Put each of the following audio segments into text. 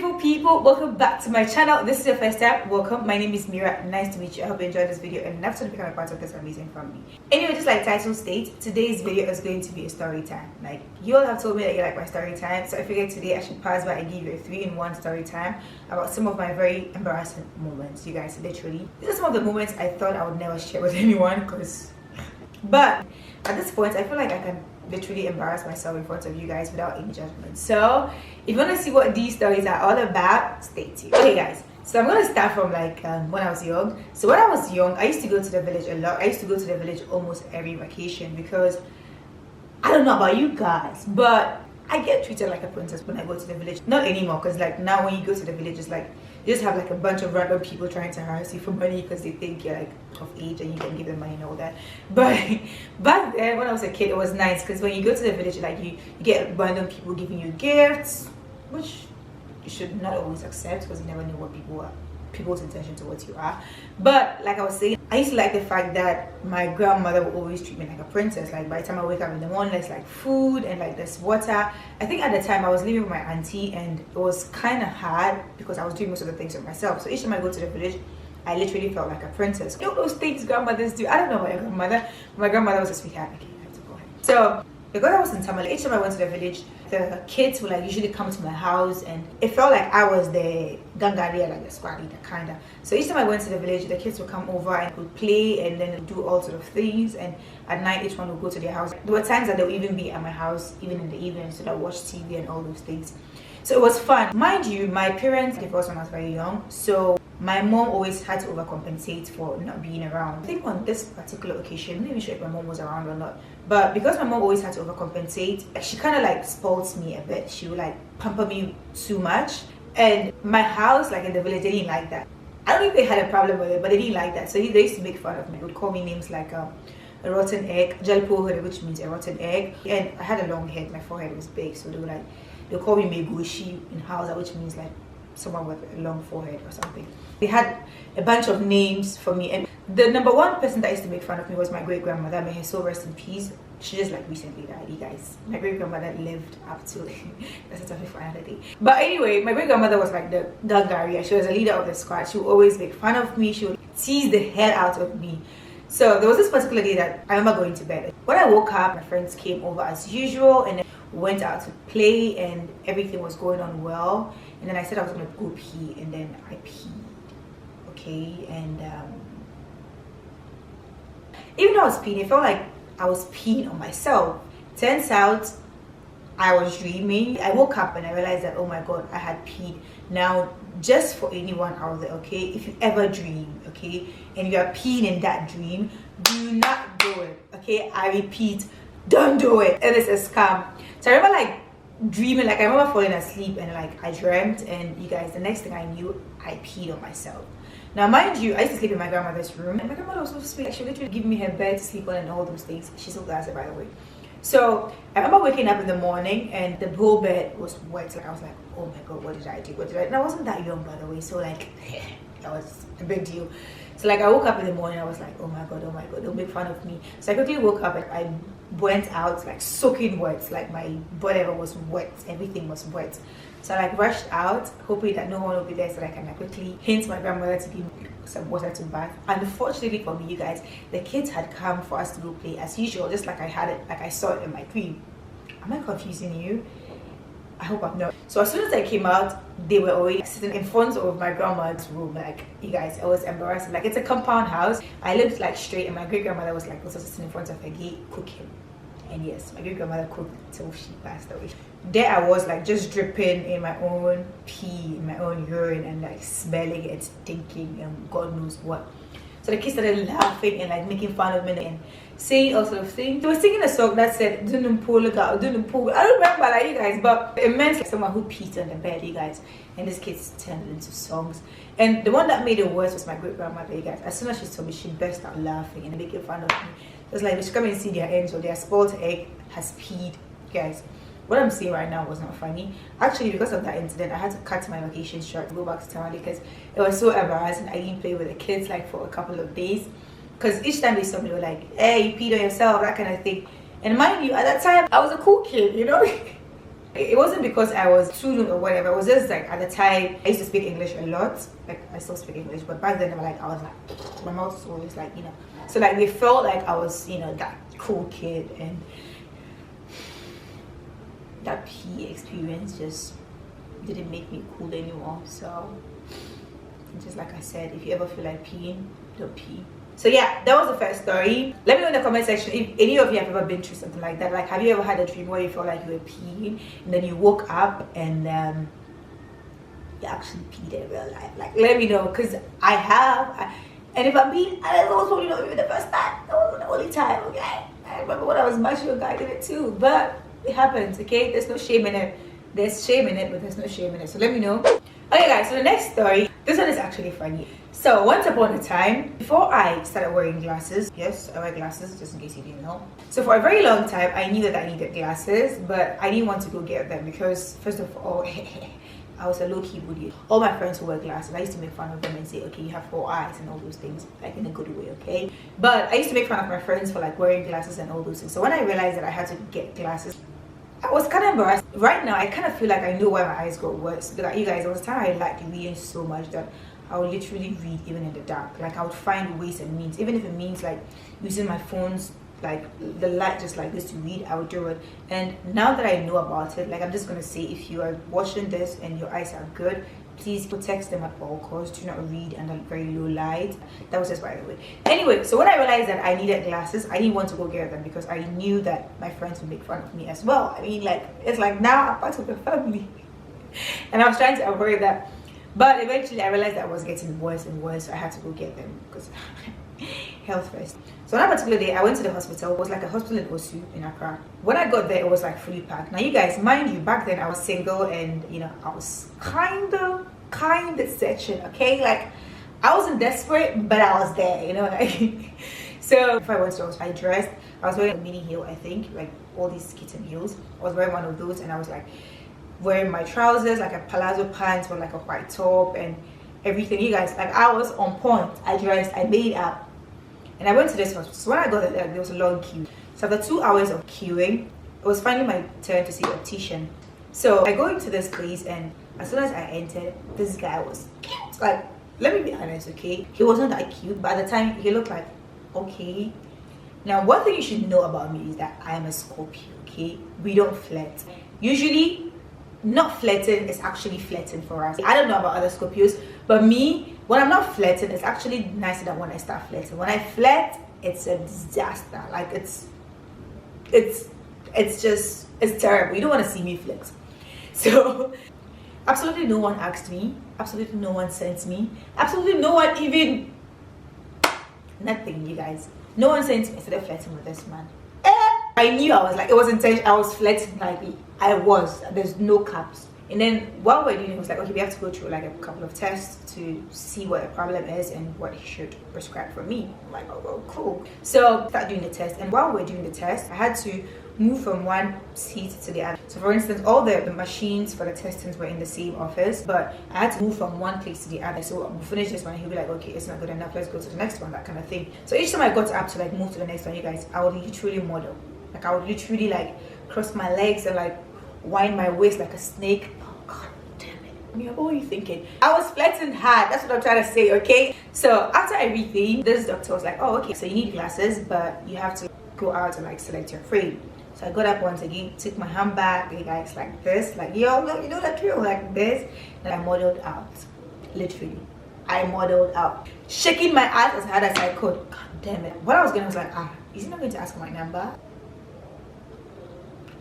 beautiful people, welcome back to my channel. This is your first time, welcome. My name is Mira. Nice to meet you. I hope you enjoyed this video and enough to become a part of this amazing family. Anyway, just like the title states, today's video is going to be a story time. Like, you all have told me that you like my story time, so I figured today I should pass by and give you a 3-in-1 story time about some of my very embarrassing moments. You guys, literally, these are some of the moments I thought I would never share with anyone, but at this point I feel like I can literally embarrass myself in front of you guys without any judgment. So if you want to see what these stories are all about, stay tuned. Okay guys, so I'm going to start from like when I was young. So when I was young, I used to go to the village a lot. I used to go to the village almost every vacation because I don't know about you guys, but I get treated like a princess when I go to the village. Not anymore, because like now when you go to the village, it's like you just have like a bunch of random people trying to harass you for money because they think you're like of age and you can give them money and all that. But back then when I was a kid, it was nice because when you go to the village, like you get random people giving you gifts, which you should not always accept because you never know what people's intention towards you are. But like I was saying, I used to like the fact that my grandmother would always treat me like a princess. Like by the time I wake up in the morning, there's like food and like there's water. I think at the time I was living with my auntie and it was kind of hard because I was doing most of the things for myself. So each time I go to the village, I literally felt like a princess. You know those things grandmothers do? I don't know about your grandmother. My grandmother was a sweetheart. Okay, I have to go ahead. So because I was in Tamale, each time I went to the village, the kids would like usually come to my house and it felt like I was the gangaria, like the squad leader kinda. So each time I went to the village, the kids would come over and would play and then do all sort of things, and at night each one would go to their house. There were times that they would even be at my house even in the evening, so that I watched TV and all those things. So it was fun. Mind you, my parents divorced when I was very young, so my mom always had to overcompensate for not being around. I think on this particular occasion, I'm not even sure if my mom was around or not, but because my mom always had to overcompensate, she kind of like spoils me a bit. She would like pamper me too much, and my house, like in the village, they didn't like that. I don't think they had a problem with it, but they didn't like that. So they used to make fun of me. They would call me names like a rotten egg, jalpo, which means a rotten egg, and I had a long head. My forehead was big, so they call me megushi in Hausa, which means like someone with a long forehead or something. They had a bunch of names for me, and the number one person that used to make fun of me was my great grandmother. May her soul rest in peace. She just like recently died, you guys. My great grandmother lived up to that's a topic for another day. But anyway, my great grandmother was like the Gagaria. She was a leader of the squad. She would always make fun of me. She would tease the hell out of me. So there was this particular day that I remember going to bed. When I woke up, my friends came over as usual and then went out to play and everything was going on well. And then I said I was gonna go pee, and then I peed. Okay, and even though I was peeing, it felt like I was peeing on myself. Turns out I was dreaming. I woke up and I realized that, oh my god, I had peed. Now, just for anyone out there, okay, if you ever dream, okay, and you are peeing in that dream, do not do it, okay? I repeat, don't do it. It is a scam. So I remember like dreaming, like I remember falling asleep and like I dreamt, and you guys, the next thing I knew, I peed on myself. Now mind you, I used to sleep in my grandmother's room, and my grandmother was so sweet. Like, she literally give me her bed to sleep on and all those things. She's so classy, by the way. So I remember waking up in the morning and the whole bed was wet. Like I was like, oh my god, what did I do? What did I do? And I wasn't that young, by the way, so like that was a big deal. So like I woke up in the morning, I was like, oh my god, don't make fun of me. So I quickly woke up and I went out like soaking wet, like my whatever was wet, everything was wet. So I like rushed out, hoping that no one will be there so that I can like quickly hint my grandmother to give me some water to bath. Unfortunately for me, you guys, the kids had come for us to go play as usual, just like I had it, like I saw it in my dream. Am I confusing you? I hope I'm not. So as soon as I came out, they were already sitting in front of my grandma's room. Like, you guys, it was embarrassing. Like, it's a compound house. I lived like straight, and my great grandmother was like also sitting in front of her gate cooking. And yes, my great grandmother cooked till she passed away. There I was like just dripping in my own pee, in my own urine, and like smelling and stinking and God knows what. So the kids started laughing and like making fun of me and saying all sort of things. They were singing a song that said "Dunum Polaga, Dunum Polaga." I don't remember like you guys, but it meant like someone who peed on the bed, you guys. And these kids turned it into songs. And the one that made it worse was my great grandmother, you guys. As soon as she saw me, she burst out laughing and making fun of me. It was like they should come and see their end, so their spoiled egg has peed, you guys. What I'm saying right now was not funny. Actually, because of that incident, I had to cut my vacation short to go back to Tamale because it was so embarrassing. I didn't play with the kids like for a couple of days because each time they saw me, they were like, hey, you peed on yourself, that kind of thing. And mind you, at that time, I was a cool kid, you know. It wasn't because I was too or whatever. It was just like at the time I used to speak English a lot. Like I still speak English, but back then I was like my mouth was always like, you know. So like they felt like I was, you know, that cool kid, and that PE experience just didn't make me cool anymore. So just like I said, if you ever feel like peeing, don't pee. So yeah, that was the first story. Let me know in the comment section if any of you have ever been through something like that. Like, have you ever had a dream where you felt like you were peeing and then you woke up and you actually peed in real life? Like, let me know, because I have. And if I'm being honest, also, you know, even the first time, that wasn't the only time, okay? I remember when I was much younger, I did it too. But it happens, okay? There's no shame in it. There's shame in it, but there's no shame in it. So let me know. Okay guys, so the next story, this one is actually funny. So once upon a time, before I started wearing glasses, yes, I wear glasses just in case you didn't know. So for a very long time, I knew that I needed glasses, but I didn't want to go get them because first of all, I was a low-key bully. All my friends who wear glasses, I used to make fun of them and say, okay, you have 4 eyes and all those things, like in a good way, okay? But I used to make fun of my friends for like wearing glasses and all those things. So when I realized that I had to get glasses, I was kind of embarrassed. Right now, I kind of feel like I know why my eyes got worse. Like, you guys, there was a time I liked reading so much that I would literally read even in the dark. Like, I would find ways and means, even if it means like using my phone's like the light just like this to read, I would do it. And now that I know about it, like, I'm just gonna say, if you are watching this and your eyes are good, please protect them at all costs. Do not read under very low light. That was just by the way. Anyway, so when I realized that I needed glasses, I didn't want to go get them because I knew that my friends would make fun of me as well. I mean, like, it's like now I'm part of the family. And I was trying to avoid that. But eventually I realized that I was getting worse and worse, so I had to go get them because health first. So on that particular day, I went to the hospital. It was like a hospital in Osu in Accra. When I got there, it was like fully packed. Now you guys, mind you, back then I was single and, you know, I was kind of searching, okay? Like, I wasn't desperate, but I was there, you know, like. So if I went to the hospital, I dressed. I was wearing a mini heel, I think, like all these kitten heels. I was wearing one of those, and I was like wearing my trousers, like a palazzo pants with like a white top and everything. You guys, like, I was on point. I dressed, I made up, and I went to this hospital. So when I got there was a long queue. So after 2 hours of queuing, it was finally my turn to see an optician. So I go into this place, and as soon as I entered, this guy was cute. Like, let me be honest, okay? He wasn't that cute, but at the time he looked like okay. Now, one thing you should know about me is that I am a Scorpio, okay? We don't flirt. Usually, not flirting is actually flirting for us. I don't know about other Scorpios, but me, when I'm not flirting, it's actually nicer than when I start flirting. When I flirt, it's a disaster. Like, it's terrible. You don't want to see me flirt. So absolutely no one asked me, absolutely no one sent me, absolutely no one even, nothing, you guys. No one sent me. I started flirting with this man. I knew I was like, it was intentional. I was flirting, like, I was. There's no caps. And then while we're doing it, was like, okay, we have to go through like a couple of tests to see what the problem is and what he should prescribe for me. I'm like, oh, well, cool. So start doing the test, and while we're doing the test, I had to move from one seat to the other. So for instance, all the machines for the testings were in the same office, but I had to move from one place to the other. So we'll finish this one, he'll be like, okay, it's not good enough, let's go to the next one, that kind of thing. So each time I got up to like move to the next one, you guys, I would literally model. Like, I would literally like cross my legs and like wind my waist like a snake. Oh god damn it, Mira, what were you thinking? I was flirting hard, that's what I'm trying to say, okay? So after everything, this doctor was like, oh, okay, so you need glasses, but you have to go out and like select your frame. So I got up once again, took my handbag, you guys, like this, like, yo, you know that drill, like this, and I modeled out. Literally, I modeled out, shaking my ass as hard as I could. God damn it. What I was going, I was like, is he not going to ask for my number?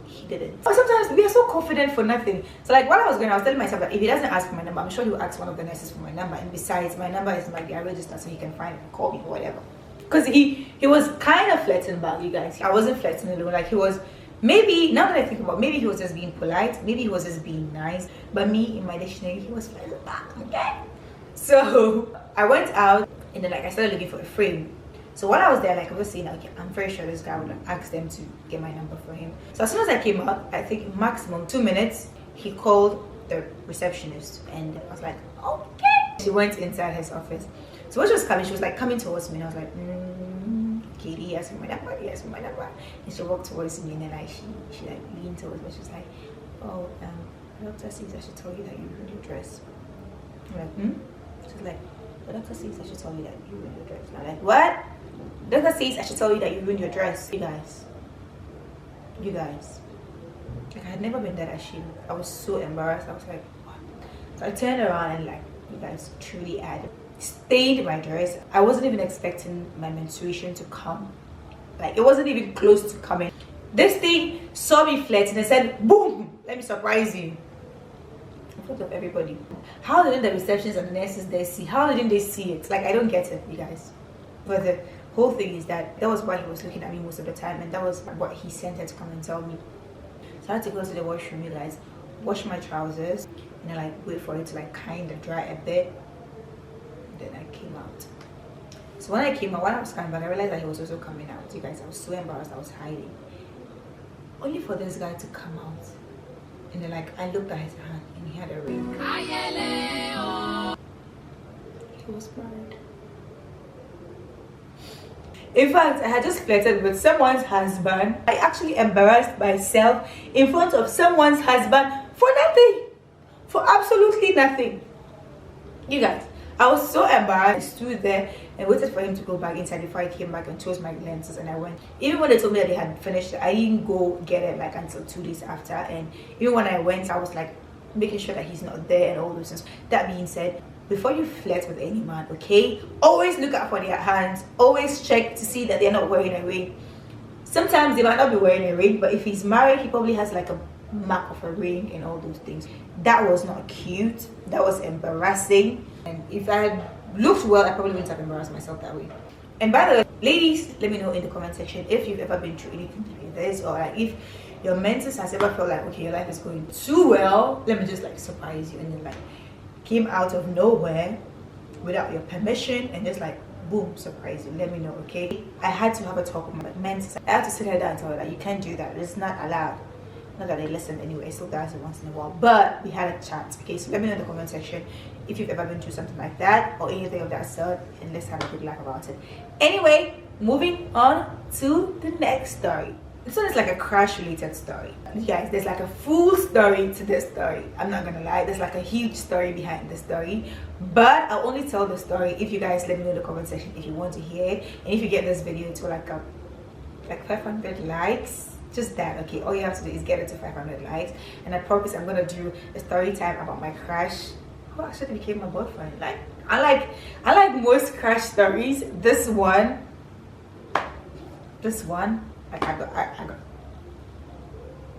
He didn't. But sometimes we are so confident for nothing. So like, while I was going, I was telling myself that if he doesn't ask for my number, I'm sure he will ask one of the nurses for my number. And besides, my number is my register, so he can find and call me or whatever. Because he was kind of flirting back, you guys. I wasn't flirting alone. Like, he was, maybe, now that I think about it, maybe he was just being polite, maybe he was just being nice, but me, in my dictionary, he was flirting back, okay? So I went out, and then like I started looking for a frame. So while I was there, like, I was saying, okay, I'm very sure this guy would ask them to get my number for him. So as soon as I came out, I think maximum 2 minutes, he called the receptionist, and I was like, okay. She went inside his office. So when she was coming, she was like coming towards me, and I was like, Katie, he asked me my number, he asked me my number. And she walked towards me, and then like she like leaned towards me. She was like, oh, the doctor says I should tell you that you ruined your dress. I'm like, hmm? She's like, the doctor says I should tell you that you ruined your dress. And I'm like, what? The doctor says I should tell you that you ruined your dress. You guys. Like, I had never been that ashamed. I was so embarrassed. I was like, what? So I turned around and like, you guys, truly had stained my dress. I wasn't even expecting my menstruation to come. Like, it wasn't even close to coming. This thing saw me flirting and said, boom, let me surprise you. In front of everybody. How didn't the receptionists and the nurses there see? How didn't they see it? Like, I don't get it, you guys. But the whole thing is that was why he was looking at me most of the time, and that was what he sent her to come and tell me. So I had to go to the washroom, you guys, wash my trousers, and then like wait for it to like kind of dry a bit. And then I came out. So when I came out, when I was coming back, I realized that he was also coming out. You guys, I was so embarrassed. I was hiding. Only for this guy to come out. And then like I looked at his hand and he had a ring. He was married. In fact, I had just flirted with someone's husband. I actually embarrassed myself in front of someone's husband for nothing. For absolutely nothing. You guys, I was so embarrassed. I stood there and waited for him to go back inside before I came back and chose my lenses, and I went. Even when they told me that they had finished, I didn't go get it like until 2 days after. And even when I went, I was like making sure that he's not there and all those things. That being said, before you flirt with any man, okay, always look out for their hands. Always check to see that they're not wearing a ring. Sometimes they might not be wearing a ring, but if he's married, he probably has like a mark of a ring and all those things. That was not cute. That was embarrassing. And if I had looked well, I probably wouldn't have embarrassed myself that way. And by the way, ladies, let me know in the comment section if you've ever been through anything like this, or like if your menses has ever felt like, okay, your life is going too well, let me just like surprise you, and then like came out of nowhere without your permission and just like boom, surprise you. Let me know, okay? I had to have a talk with my menses. I had to sit her down and tell her that you can't do that. It's not allowed. Not that they listen anyway, still does it once in a while, but we had a chat. Okay, so let me know in the comment section if you've ever been through something like that or anything of that sort, and let's have a good laugh about it. Anyway, moving on to the next story. This one is like a crush related story. You guys, there's like a full story to this story. I'm not gonna lie, there's like a huge story behind the story, but I'll only tell the story if you guys let me know in the comment section if you want to hear it, and if you get this video to like 500 likes. Just that, okay? All you have to do is get it to 500 likes, and I promise I'm gonna do a story time about my crush who actually became my boyfriend. Like I like most crush stories. This one, like I got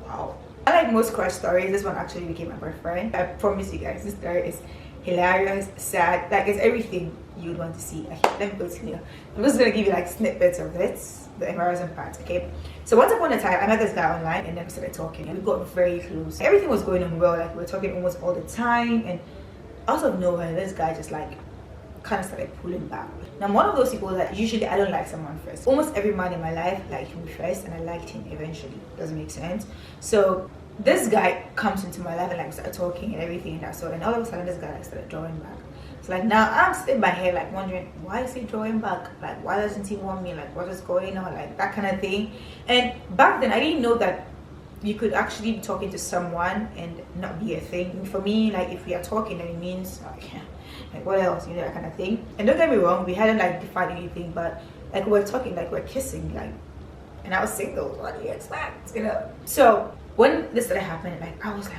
wow. I like most crush stories. This one actually became my boyfriend. I promise you guys, this story is hilarious, sad, like it's everything you would want to see. Okay, let me continue. I'm just gonna give you like snippets of this, the embarrassing part, okay? So once upon a time, I met this guy online, and then we started talking, and we got very close. Everything was going on well, like we were talking almost all the time, and out of nowhere, this guy just like kind of started pulling back. Now, I'm one of those people that usually I don't like someone first. Almost every man in my life liked me first, and I liked him eventually. Doesn't make sense. So this guy comes into my life, and like we started talking and everything and that sort, and all of a sudden this guy like started drawing back. So like now I'm sitting by here like wondering, why is he drawing back? Like, why doesn't he want me? Like, what is going on? Like that kind of thing. And back then I didn't know that you could actually be talking to someone and not be a thing. For me, like if we are talking, then it means like what else, you know, that kind of thing. And don't get me wrong, we hadn't like defined anything, but like we're talking, like we're kissing, like, and I was single. What do you expect, you know? So when this started happening, like I was like,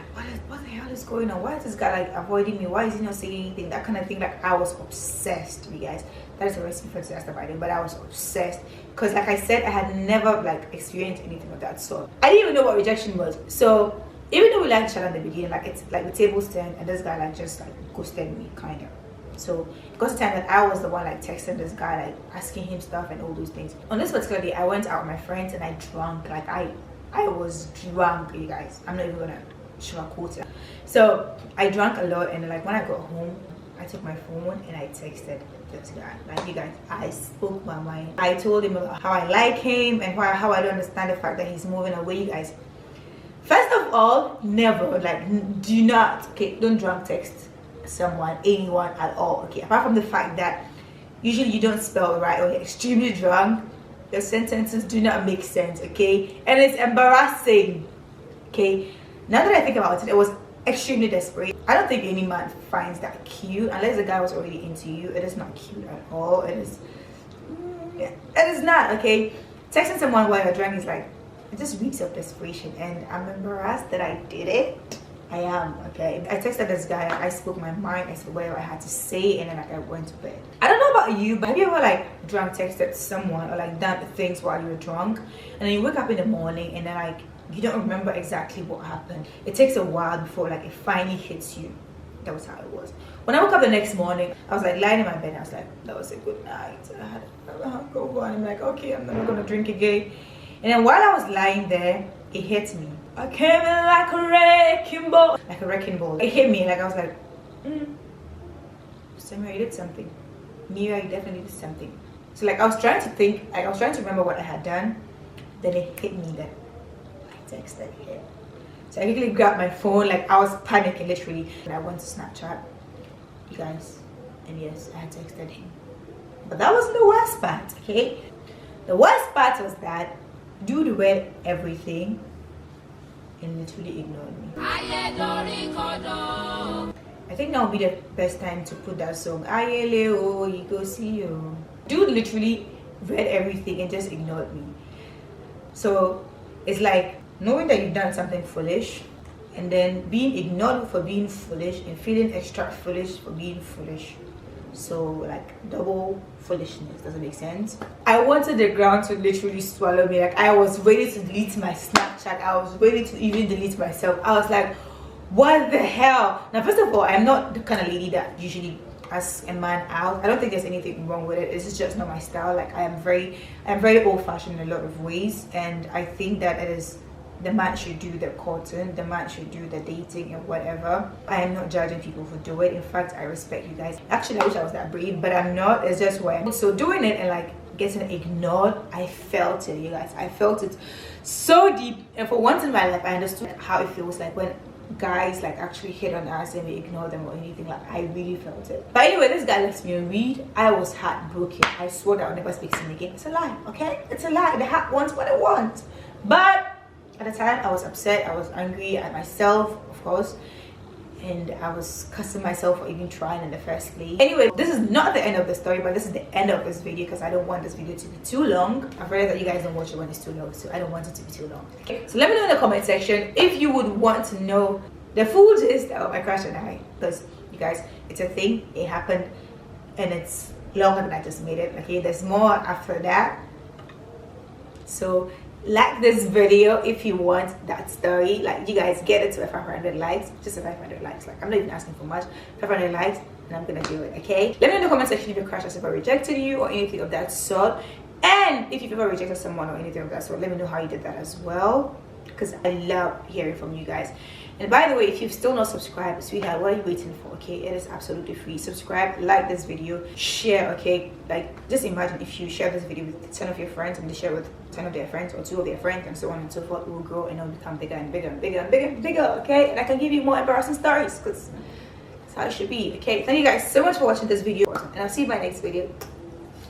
what the hell is going on? Why is this guy like avoiding me? Why is he not saying anything? That kind of thing. Like I was obsessed, you guys. That is a recipe for disaster by then, but I was obsessed because, like I said, I had never like experienced anything of that sort. I didn't even know what rejection was. So even though we liked each other in the beginning, like it's like the tables turned, and this guy like just like ghosted me, kind of. So it got to time that I was the one like texting this guy, like asking him stuff and all those things. On this particular day, I went out with my friends and I drank. Like I was drunk, you guys. I'm not even gonna sugarcoat it. So I drank a lot, and like when I got home, I took my phone and I texted this guy. Like, you guys, I spoke my mind. I told him how I like him and how I don't understand the fact that he's moving away, you guys. First of all, never, like, do not, okay, don't drunk text someone, anyone at all, okay? Apart from the fact that usually you don't spell right or you're extremely drunk, the sentences do not make sense, okay? And it's embarrassing, okay? Now that I think about it, it was extremely desperate. I don't think any man finds that cute unless the guy was already into you. It is not cute at all. It is not, okay? Texting someone while you're drunk is like, it just reeks of desperation, and I'm embarrassed that I did it. I am, okay? I texted this guy, I spoke my mind, I said whatever I had to say, and then like, I went to bed. I don't know about you, but have you ever like drunk texted someone or like done things while you were drunk, and then you wake up in the morning and then like you don't remember exactly what happened? It takes a while before like it finally hits you. That was how it was. When I woke up the next morning, I was like lying in my bed and I was like, that was a good night. I had a hangover, and I'm like, okay, I'm never gonna drink again. And then while I was lying there, it hit me. I came in like a wrecking ball. Like a wrecking ball. It hit me, like I was like, Samira, you did something. Mira, you definitely did something. So like I was trying to think, like I was trying to remember what I had done. Then it hit me that I texted him. So I quickly grabbed my phone, like I was panicking literally. And I went to Snapchat, you guys, and yes, I had texted him. But that wasn't the worst part, okay? The worst part was that dude read everything and literally ignored me. I think now would be the best time to put that song. Ayele, you go see you. Dude literally read everything and just ignored me. So it's like knowing that you've done something foolish and then being ignored for being foolish and feeling extra foolish for being foolish. So like double foolishness. Doesn't make sense. I wanted the ground to literally swallow me. Like I was ready to delete my Snapchat. I was ready to even delete myself. I was like, what the hell? Now first of all, I'm not the kind of lady that usually asks a man out. I don't think there's anything wrong with it. It's just not my style. Like I'm very old-fashioned in a lot of ways, and I think that it is the man should do the courting, the man should do the dating and whatever. I am not judging people who do it. In fact, I respect you guys. Actually, I wish I was that brave, but I'm not. It's just where so doing it and like getting ignored, I felt it, you guys. I felt it so deep, and for once in my life I understood how it feels like when guys like actually hit on us and we ignore them or anything. Like I really felt it. But anyway, this guy left me a read. I was heartbroken. I swore that I would never speak to him again. It's a lie, okay? It's a lie. The heart wants what it wants. But at the time I was upset, I was angry at myself, of course, and I was cussing myself for even trying in the first place. Anyway, this is not the end of the story, but this is the end of this video because I don't want this video to be too long. I've realized that you guys don't watch it when it's too long, so I don't want it to be too long. Okay, so let me know in the comment section if you would want to know the full gist of my crush and I, because you guys, it's a thing, it happened, and it's longer than I just made it. Okay, there's more after that. So like this video if you want that story. Like you guys get it to 500 likes, just 500 likes. Like I'm not even asking for much. 500 likes and I'm gonna do it. Okay, let me know in the comment section if your crush has ever rejected you or anything of that sort, and if you've ever rejected someone or anything of that sort, let me know how you did that as well, because I love hearing from you guys. And by the way, if you've still not subscribed, sweetheart, what are you waiting for? Okay, it is absolutely free. Subscribe, like this video, share. Okay, like just imagine if you share this video with 10 of your friends and they share with 10 of their friends or 2 of their friends and so on and so forth. It will grow and it will become bigger and bigger and bigger and bigger and bigger. Okay, and I can give you more embarrassing stories because that's how it should be. Okay, thank you guys so much for watching this video, and I'll see you in my next video.